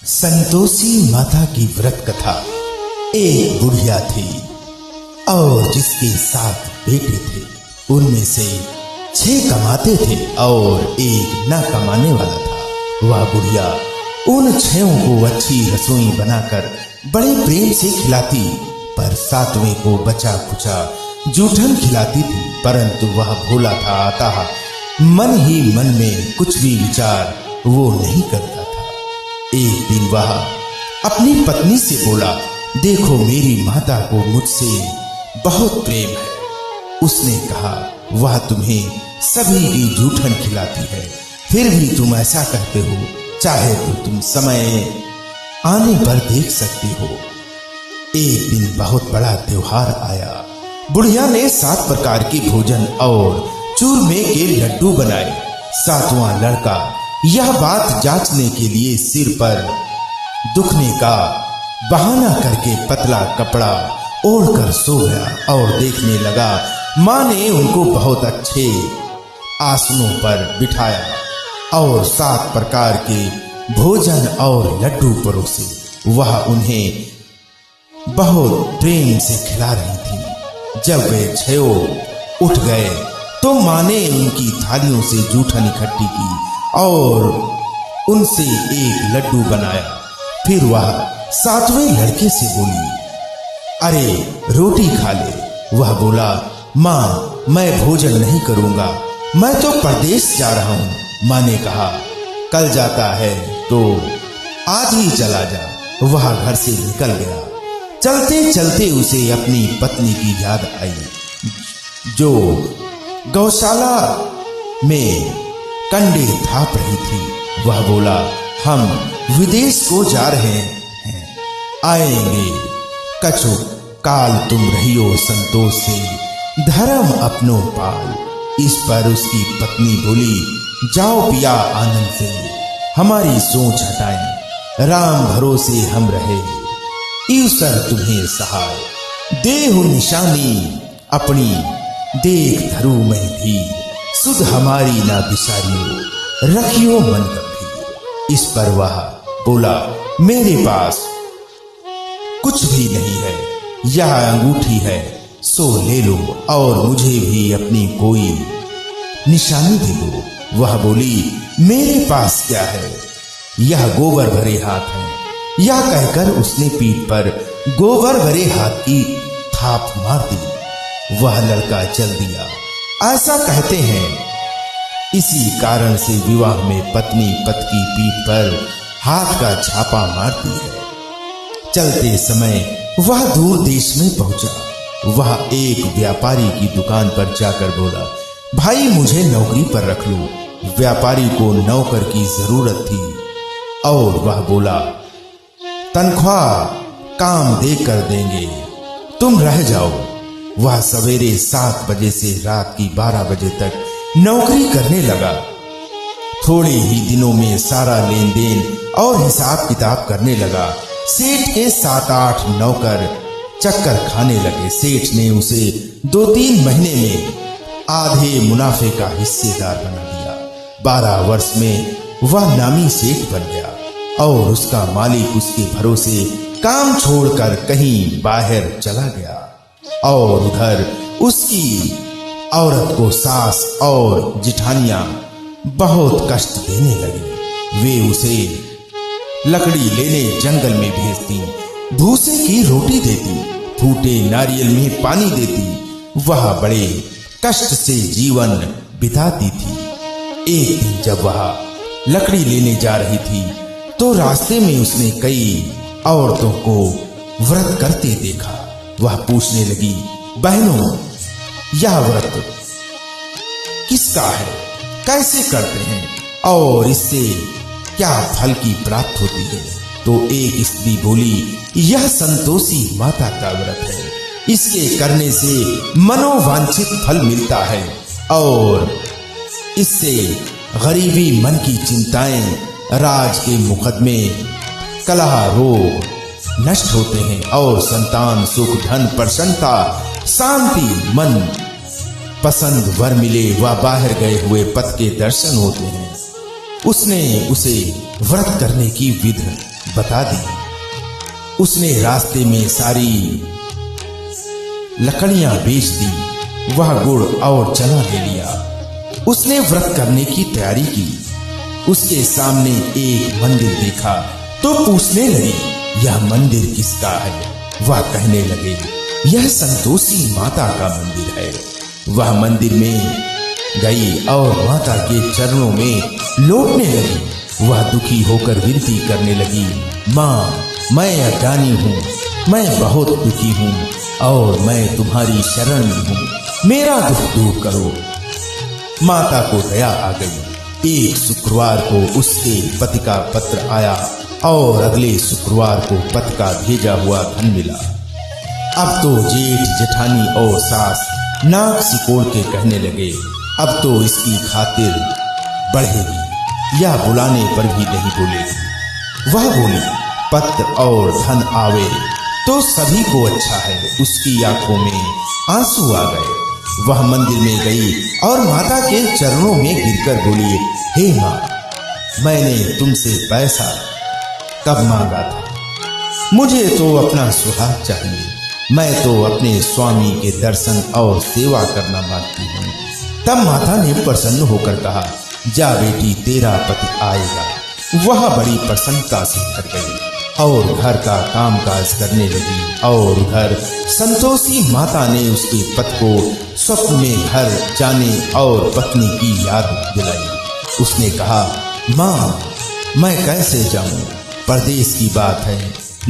संतोषी माता की व्रत कथा। एक बुढ़िया थी और जिसके 7 बेटे थे। उनमें से 6 कमाते थे और एक न कमाने वाला था। वह बुढ़िया उन 6 को अच्छी रसोई बनाकर बड़े प्रेम से खिलाती, पर 7वें को बचा खुचा जूठन खिलाती थी। परंतु वह भोला था, अतः मन ही मन में कुछ भी विचार वो नहीं करता था। एक दिन वह अपनी पत्नी से बोला, देखो मेरी माता को मुझसे बहुत प्रेम है। उसने कहा, वह तुम्हें सभी की जूठन खिलाती है, फिर भी तुम ऐसा कहते हो। चाहे तो तुम समय आने पर देख सकते हो। एक दिन बहुत बड़ा त्योहार आया। बुढ़िया ने 7 प्रकार के भोजन और चूरमे के लड्डू बनाए। 7वां लड़का यह बात जांचने के लिए सिर पर दुखने का बहाना करके पतला कपड़ा ओढ़कर सो गया और देखने लगा माँ ने उनको बहुत अच्छे आसनों पर बिठाया और 7 प्रकार के भोजन और लड्डू परोसे। वह उन्हें बहुत प्रेम से खिला रही थी। जब वे 6 उठ गए तो माँ ने उनकी थालियों से जूठन इकट्ठी की और उनसे एक लड्डू बनाया। फिर वह 7वें लड़के से बोली, अरे रोटी खा ले। वह बोला, माँ मैं भोजन नहीं करूंगा, मैं तो परदेश जा रहा हूं। माँ ने कहा, कल जाता है तो आज ही चला जा। वह घर से निकल गया। चलते चलते उसे अपनी पत्नी की याद आई, जो गौशाला में कंडे थाप रही थी। वह बोला, हम विदेश को जा रहे हैं, आएंगे कछु काल तुम रहियो संतोष से, धर्म अपनो पाल। इस पर उसकी पत्नी बोली, जाओ पिया आनंद से, हमारी सोच हटाएं, राम भरोसे हम रहे, ईश्वर तुम्हें सहाय। देहु निशानी अपनी देख धरू में भी, सुध हमारी ना बिसारियो, रखियो मन गंभीर। इस पर वह बोला, मेरे पास कुछ भी नहीं है, यह अंगूठी है सो ले लो और मुझे भी अपनी कोई निशानी दे दो। वह बोली, मेरे पास क्या है, यह गोबर भरे हाथ है। यह कहकर उसने पीठ पर गोबर भरे हाथ की थाप मार दी। वह लड़का चल दिया। ऐसा कहते हैं, इसी कारण से विवाह में पत्नी पति की पीठ पर हाथ का छापा मारती है। चलते समय वह दूर देश में पहुंचा। वह एक व्यापारी की दुकान पर जाकर बोला, भाई मुझे नौकरी पर रख लो। व्यापारी को नौकर की जरूरत थी और वह बोला, तनख्वाह काम देकर देंगे, तुम रह जाओ। वह सवेरे 7 बजे से रात की 12 बजे तक नौकरी करने लगा। थोड़े ही दिनों में सारा लेन देन और हिसाब किताब करने लगा। सेठ के 7-8 नौकर चक्कर खाने लगे। सेठ ने उसे 2-3 महीने में आधे मुनाफे का हिस्सेदार बना दिया। 12 वर्ष में वह नामी सेठ बन गया और उसका मालिक उसके भरोसे काम छोड़कर कहीं बाहर चला गया और उधर उसकी औरत को सास और जिठानियां बहुत कष्ट देने लगी। वे उसे लकड़ी लेने जंगल में भेजती, भूसे की रोटी देती, फूटे नारियल में पानी देती। वह बड़े कष्ट से जीवन बिताती थी। एक दिन जब वह लकड़ी लेने जा रही थी तो रास्ते में उसने कई औरतों को व्रत करते देखा। वह पूछने लगी, बहनों यह व्रत किसका है, कैसे करते हैं और इससे क्या फल की प्राप्ति होती है? तो एक स्त्री बोली, यह संतोषी माता का व्रत है, इसके करने से मनोवांछित फल मिलता है और इससे गरीबी, मन की चिंताएं, राज के मुकदमे, कलह, रोग नष्ट होते हैं और संतान, सुख, धन, प्रसन्नता, शांति, मन पसंद वर मिले व बाहर गए हुए पति के दर्शन होते हैं। उसने उसे व्रत करने की विधि बता दी। उसने रास्ते में सारी लकड़ियां बेच दी, वह गुड़ और चना ले लिया। उसने व्रत करने की तैयारी की। उसके सामने एक मंदिर देखा तो पूछने लगी, यह मंदिर किसका है? वह कहने लगे, यह संतोषी माता का मंदिर है। वह मंदिर में गई और माता के चरणों में लौटने लगी। वह दुखी होकर विनती करने लगी, माँ, मैं अज्ञानी हूँ, मैं बहुत दुखी हूँ और मैं तुम्हारी शरण में हूँ, मेरा दुख दूर करो। माता को दया आ गई। एक शुक्रवार को उसके पति का पत्र आया और अगले शुक्रवार को पति का भेजा हुआ धन मिला। अब तो जेठ जेठानी और सास नाक सिकोड़ के कहने लगे, अब तो इसकी खातिर बढ़ेगी, या बुलाने पर भी नहीं बोलेगी। वह बोली, पत्र और धन आवे तो सभी को अच्छा है। उसकी आंखों में आंसू आ गए। वह मंदिर में गई और माता के चरणों में गिरकर बोली, हे माँ, मैंने तुमसे पैसा कब मांगा था? मुझे तो अपना सुहाग चाहिए। मैं तो अपने स्वामी के दर्शन और सेवा करना मांगती हूँ। तब माता ने प्रसन्न होकर कहा, जा बेटी, तेरा पति आएगा। वह बड़ी प्रसन्नता से घर गई और घर का कामकाज करने लगी। और उधर संतोषी माता ने उसके पति को स्वप्न में घर जाने और पत्नी की याद दिलाई। उसने कहा, माँ, मैं कैसे जाऊं? परदेश की बात है,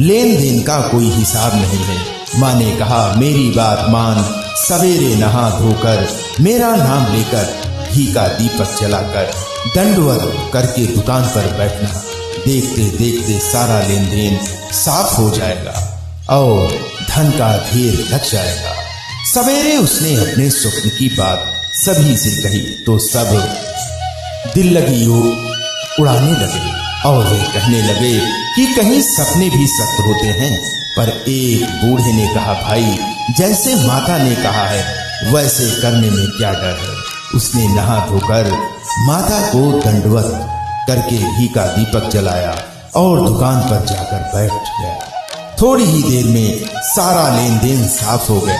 लेन देन का कोई हिसाब नहीं है। माँ ने कहा, मेरी बात मान, सवेरे नहा धोकर मेरा नाम लेकर घी का दीपक जलाकर दंडवत करके दुकान पर बैठना। देखते देखते सारा लेन देन साफ हो जाएगा और धन का ढेर लग जाएगा। सवेरे उसने अपने स्वप्न की बात सभी से कही तो सब दिल लगी उड़ाने लगे और वे कहने लगे कि कहीं सपने भी सत्य होते हैं। पर एक बूढ़े ने कहा, भाई, जैसे माता ने कहा है वैसे करने में क्या डर है? उसने नहा धोकर माता को दंडवत करके घी का दीपक जलाया और दुकान पर जाकर बैठ गया। थोड़ी ही देर में सारा लेन देन साफ हो गया,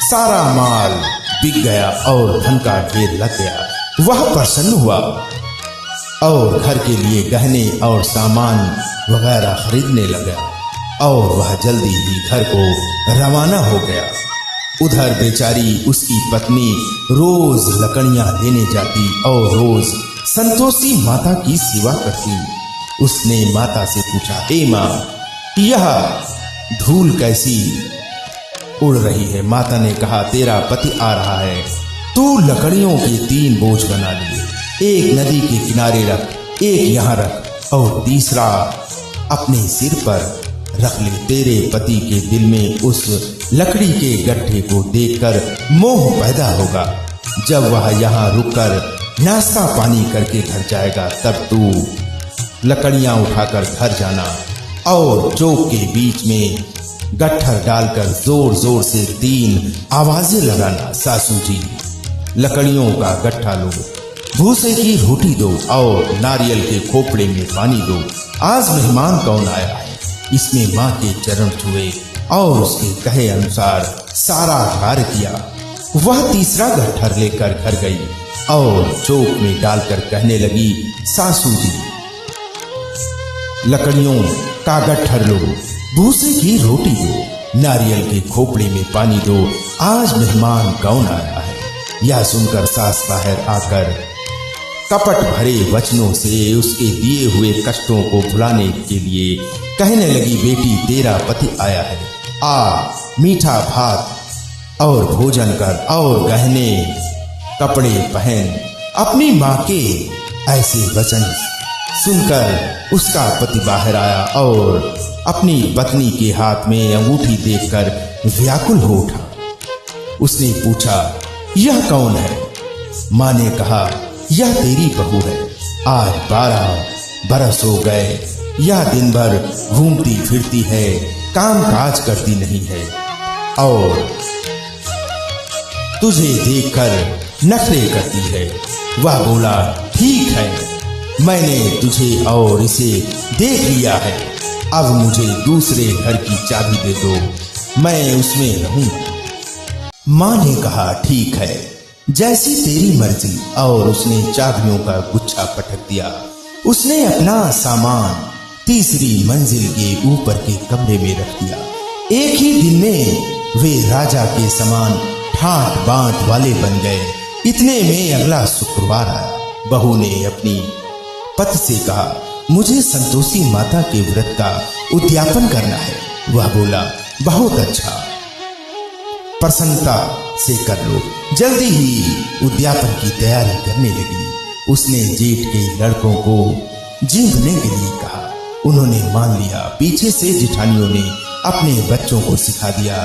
सारा माल बिक गया और धन का ढेर लग गया। वह प्रसन्न हुआ और घर के लिए गहने और सामान वगैरह खरीदने लगा और वह जल्दी ही घर को रवाना हो गया। उधर बेचारी उसकी पत्नी रोज लकड़ियां लेने जाती और रोज संतोषी माता की सेवा करती। उसने माता से पूछा, हे माँ, यह धूल कैसी उड़ रही है? माता ने कहा, तेरा पति आ रहा है, तू लकड़ियों के 3 बोझ बना लिए, एक नदी के किनारे रख, एक यहाँ रख और तीसरा अपने सिर पर रख ले। तेरे पति के दिल में उस लकड़ी के गड्ढे को देखकर मोह पैदा होगा। जब वह यहाँ रुककर नाश्ता पानी करके घर जाएगा तब तू लकड़ियां उठाकर घर जाना और चौक के बीच में गट्ठर डालकर जोर जोर से 3 आवाजें लगाना, सासू जी, लकड़ियों का गट्ठा लो, भूसे की रोटी दो और नारियल के खोपड़े में पानी दो। आज मेहमान कौन आया है? इसमें माँ के चरण छुए और उसके कहे अनुसार सारा कार्य किया। वह तीसरा गट्ठर लेकर घर गई और चौक में डालकर कहने लगी, सासू जी, लकड़ियों का गट्ठर लो, भूसे की रोटी दो, नारियल के खोपड़े में पानी दो, आज मेहमान कौन आया है? यह सुनकर सास बाहर आकर कपट भरे वचनों से उसके दिए हुए कष्टों को भुलाने के लिए कहने लगी, बेटी, तेरा पति आया है, आ मीठा भात और भोजन कर और गहने कपड़े पहन। अपनी माँ के ऐसे वचन सुनकर उसका पति बाहर आया और अपनी पत्नी के हाथ में अंगूठी देखकर व्याकुल हो उठा। उसने पूछा, यह कौन है? माँ ने कहा, यह तेरी बहू है। आज 12 बरस हो गए, यह दिन भर घूमती फिरती है, काम काज करती नहीं है और तुझे देखकर नखरे करती है। वह बोला, ठीक है, मैंने तुझे और इसे देख लिया है, अब मुझे दूसरे घर की चाबी दे दो, मैं उसमें रहूं। माँ ने कहा ठीक है, जैसी तेरी मर्जी। और उसने चाबियों का गुच्छा पटक दिया। उसने अपना सामान तीसरी मंजिल के ऊपर के कमरे में रख दिया। एक ही दिन में वे राजा के समान ठाट बांट वाले बन गए। इतने में अगला शुक्रवार आया। बहू ने अपनी पति से कहा, मुझे संतोषी माता के व्रत का उद्यापन करना है। वह बोला, बहुत अच्छा, प्रसन्नता से कर लो। जल्दी ही उद्यापन की तैयारी करने लगी। उसने जेठ के लड़कों को जीभने के लिए कहा। उन्होंने मान लिया। पीछे से जिठानियों ने अपने बच्चों को सिखा दिया,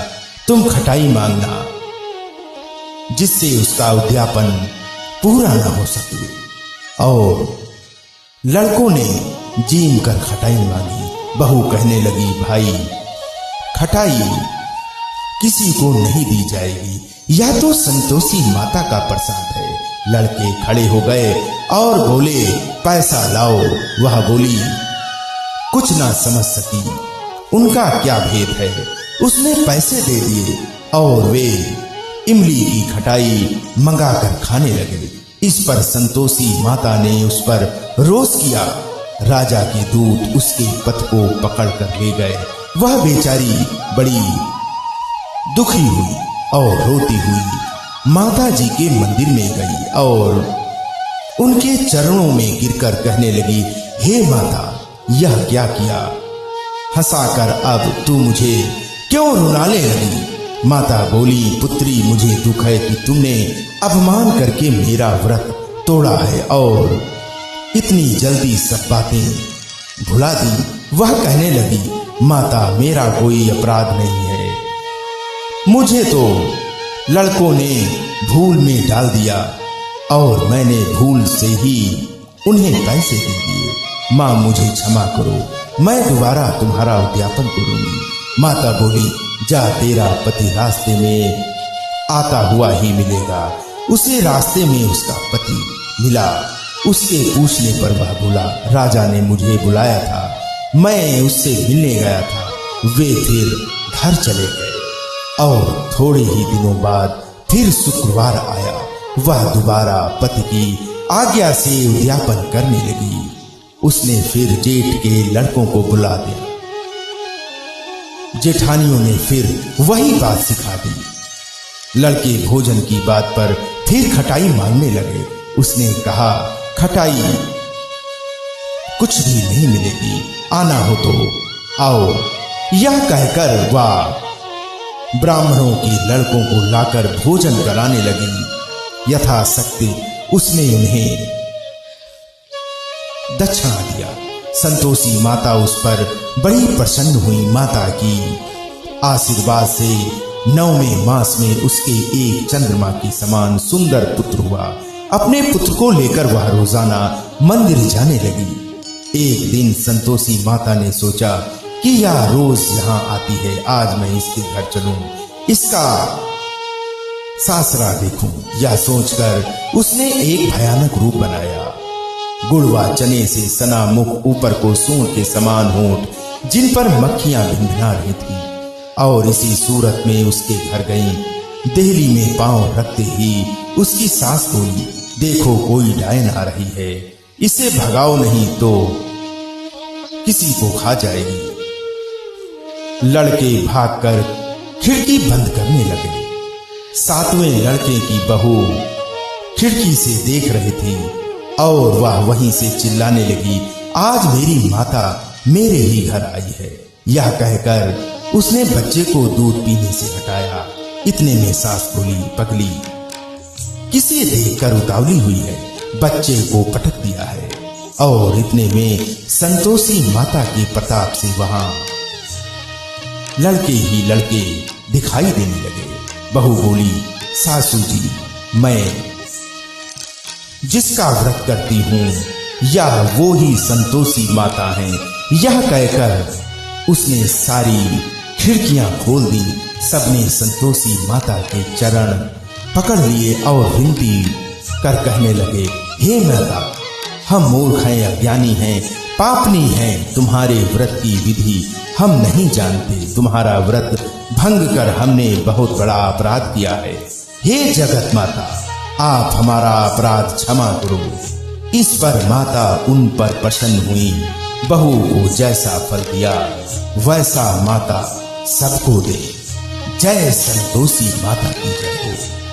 तुम खटाई मांगना, जिससे उसका उद्यापन पूरा न हो सके। और लड़कों ने जीम कर खटाई मांगी। बहू कहने लगी, भाई खटाई किसी को नहीं दी जाएगी, यह तो संतोषी माता का प्रसाद है। लड़के खड़े हो गए और बोले, पैसा लाओ। वह बोली, कुछ ना समझ सकी, उनका क्या भेद है। उसने पैसे दे दिए और वे इमली की खटाई मंगाकर खाने लगे। इस पर संतोषी माता ने उस पर रोष किया। राजा के दूत उसके पति को पकड़कर ले गए। वह बेचारी बड़ी दुखी हुई और रोती हुई माता जी के मंदिर में गई और उनके चरणों में गिरकर कहने लगी, हे माता, यह क्या किया? हंसाकर अब तू मुझे क्यों रुलाने लगी? माता बोली, पुत्री, मुझे दुख है कि तुमने अपमान करके मेरा व्रत तोड़ा है और इतनी जल्दी सब बातें भुला दी। वह कहने लगी, माता, मेरा कोई अपराध नहीं है, मुझे तो लड़कों ने भूल में डाल दिया और मैंने भूल से ही उन्हें पैसे दे दिए। माँ, मुझे क्षमा करो, मैं दोबारा तुम्हारा उद्यापन करूंगी। माता बोली, जा, तेरा पति रास्ते में आता हुआ ही मिलेगा। उसे रास्ते में उसका पति मिला। उसके पूछने पर वह बोला, राजा ने मुझे बुलाया था, मैं उससे मिलने गया था। वे फिर घर चले गए और थोड़े ही दिनों बाद फिर शुक्रवार आया। वह दोबारा पति की आज्ञा से उद्यापन करने लगी। उसने फिर जेठ के लड़कों को बुला दिया। जेठानियों ने फिर वही बात सिखा दी। लड़के भोजन की बात पर फिर खटाई मांगने लगे। उसने कहा, खटाई कुछ भी नहीं मिलेगी, आना हो तो आओ। यह कहकर वह ब्राह्मणों के लड़कों को लाकर भोजन कराने लगी। यथाशक्ति उसने उन्हें दक्षिणा दिया। संतोषी माता उस पर बड़ी प्रसन्न हुई। माता की आशीर्वाद से 9वें मास में उसके एक चंद्रमा के समान सुंदर पुत्र हुआ। अपने पुत्र को लेकर वह रोजाना मंदिर जाने लगी। एक दिन संतोषी माता ने सोचा कि यह रोज यहाँ आती है, आज मैं इसके घर चलूं, इसका सासरा देखूं। यह सोचकर उसने एक भयानक रूप बनाया। गुड़वा चने से सना मुख, ऊपर को सूंड के समान होंठ, जिन पर मक्खियां भिनभिना रही थी, और इसी सूरत में उसके घर गई। देहली में पांव रखते ही उसकी सास बोली, देखो कोई डायन आ रही है, इसे भगाओ नहीं तो किसी को खा जाएगी। लड़के भागकर खिड़की बंद करने लगे। 7वें लड़के की बहू खिड़की से देख रही थी और वह वहीं से चिल्लाने लगी, आज मेरी माता मेरे ही घर आई है। यह कहकर उसने बच्चे को दूध पीने से हटाया। इतने में सास बोली, पगली, किसे देखकर उतावली हुई है, बच्चे को पटक दिया है। और इतने में संतोषी माता के प्रताप से वहां लड़के ही लड़के दिखाई देने लगे। बहू बोली, सासू जी, मैं जिसका व्रत करती हूँ यह वो ही संतोषी माता है। यह कहकर उसने सारी खिड़कियां खोल दी। सबने संतोषी माता के चरण पकड़ लिए और विनती कर कहने लगे, हे माता, हम मूर्ख हैं, अज्ञानी हैं, पापनी हैं। तुम्हारे व्रत की विधि हम नहीं जानते। तुम्हारा व्रत भंग कर हमने बहुत बड़ा अपराध किया है। हे जगत माता, आप हमारा अपराध क्षमा करो। इस पर माता उन पर प्रसन्न हुई। बहू को जैसा फल दिया वैसा माता सबको दे। जय संतोषी माता की जय हो।